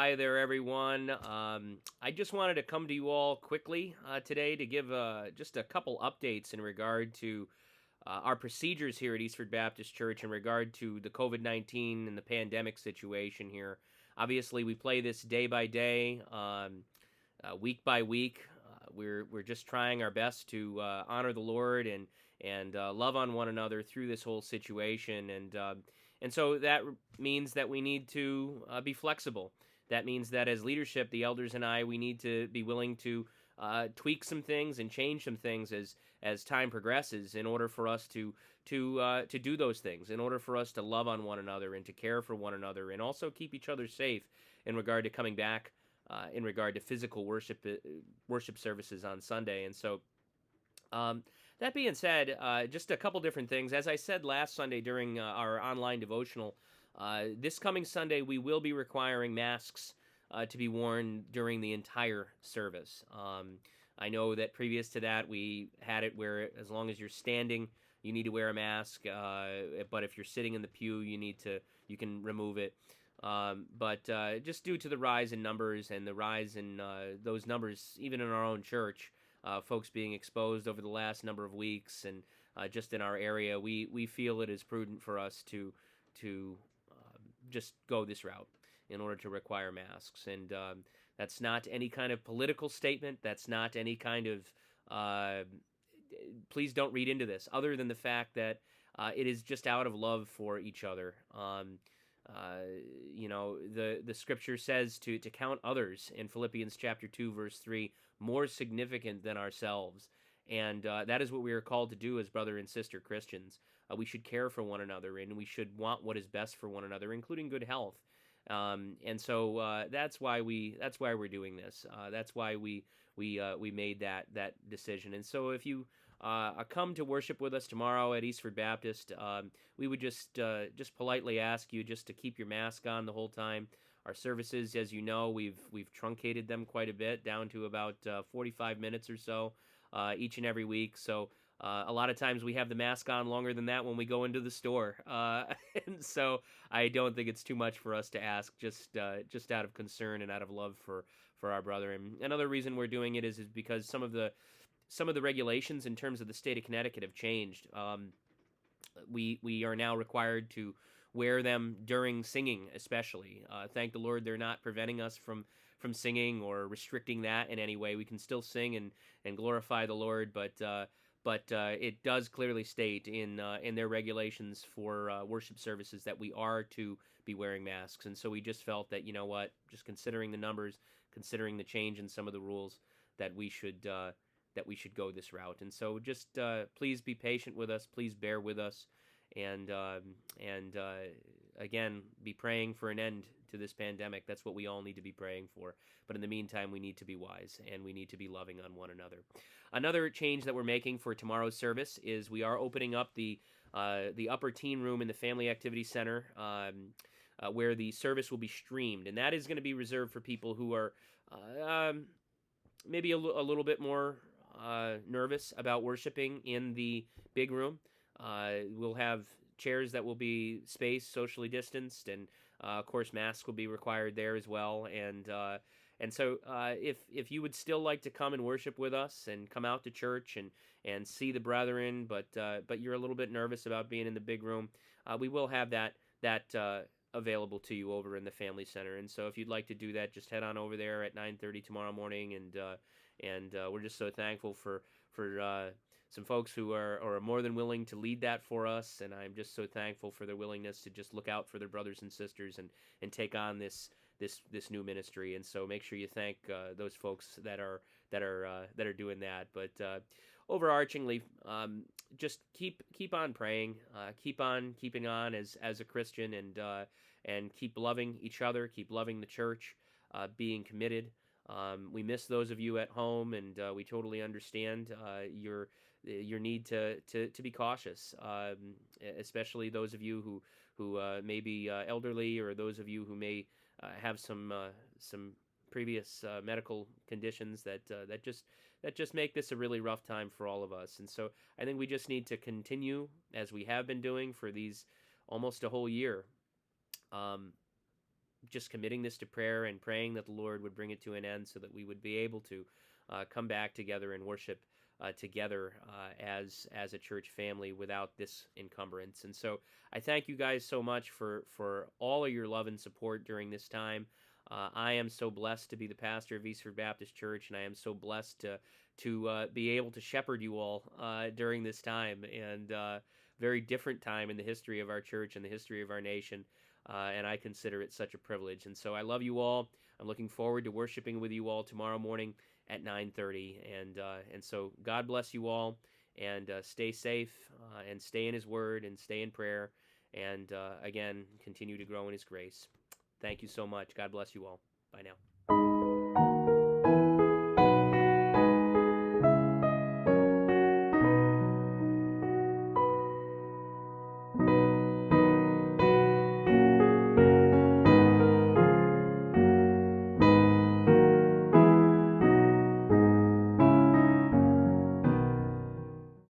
Hi there, everyone. I just wanted to come to you all quickly today to give just a couple updates in regard to our procedures here at Eastford Baptist Church in regard to the COVID-19 and the pandemic situation here. Obviously, we play this day by day, week by week. We're just trying our best to honor the Lord and love on one another through this whole situation, and so that means that we need to be flexible. That means that as leadership, the elders and I, we need to be willing to tweak some things and change some things as time progresses, in order for us to do those things, in order for us to love on one another and to care for one another, and also keep each other safe in regard to coming back in regard to physical worship services on Sunday. And so, that being said, just a couple different things. As I said last Sunday during our online devotional, this coming Sunday we will be requiring masks to be worn during the entire service. I know that previous to that we had it where as long as you're standing, you need to wear a mask, but if you're sitting in the pew, you can remove it. But just due to the rise in numbers and the rise in those numbers, even in our own church, folks being exposed over the last number of weeks, and just in our area, we feel it is prudent for us to just go this route in order to require masks. And that's not any kind of political statement. That's not any kind of please don't read into this, other than the fact that it is just out of love for each other. The scripture says to count others in Philippians chapter 2 verse 3 more significant than ourselves, and that is what we are called to do as brother and sister Christians. We should care for one another, and we should want what is best for one another, including good health. And so that's why we're doing this. That's why we made that decision. And so if you come to worship with us tomorrow at Eastford Baptist, we would just politely ask you just to keep your mask on the whole time. Our services, as you know, we've truncated them quite a bit, down to about 45 minutes or so each and every week. So a lot of times we have the mask on longer than that when we go into the store, and so I don't think it's too much for us to ask, just out of concern and out of love for our brother. And another reason we're doing it is because some of the regulations in terms of the state of Connecticut have changed. We are now required to wear them during singing, especially. Thank the Lord, they're not preventing us from singing or restricting that in any way. We can still sing and glorify the Lord, but it does clearly state in their regulations for worship services that we are to be wearing masks. And so we just felt that, you know what, just considering the numbers, considering the change in some of the rules, that we should go this route. And so just please be patient with us. Please bear with us, and again, be praying for an end to this pandemic. That's what we all need to be praying for. But in the meantime, we need to be wise, and we need to be loving on one another. Another change that we're making for tomorrow's service is we are opening up the upper teen room in the Family Activity Center, where the service will be streamed, and that is going to be reserved for people who are maybe a little bit more nervous about worshiping in the big room. We'll have chairs that will be spaced, socially distanced, and of course masks will be required there as well. And so if you would still like to come and worship with us and come out to church and see the brethren, but you're a little bit nervous about being in the big room, we will have that available to you over in the Family Center. And so if you'd like to do that, just head on over there at 9:30 tomorrow morning, and we're just so thankful for some folks who are more than willing to lead that for us, and I'm just so thankful for their willingness to just look out for their brothers and sisters and take on this new ministry. And so make sure you thank those folks that are doing that. But overarchingly, just keep on praying, keep on keeping on as a Christian, and keep loving each other, keep loving the church, being committed. We miss those of you at home, and we totally understand your need to be cautious, especially those of you who may be elderly, or those of you who may have some previous medical conditions that just make this a really rough time for all of us. And so I think we just need to continue, as we have been doing for these almost a whole year, just committing this to prayer and praying that the Lord would bring it to an end so that we would be able to come back together and worship together as a church family without this encumbrance. And so I thank you guys so much for all of your love and support during this time. I am so blessed to be the pastor of Eastford Baptist Church, and I am so blessed to be able to shepherd you all during this time, and very different time in the history of our church and the history of our nation. And I consider it such a privilege. And so I love you all. I'm looking forward to worshiping with you all tomorrow morning at 9:30. And so God bless you all, and stay safe, and stay in His Word, and stay in prayer, and again, continue to grow in His grace. Thank you so much. God bless you all. Bye now.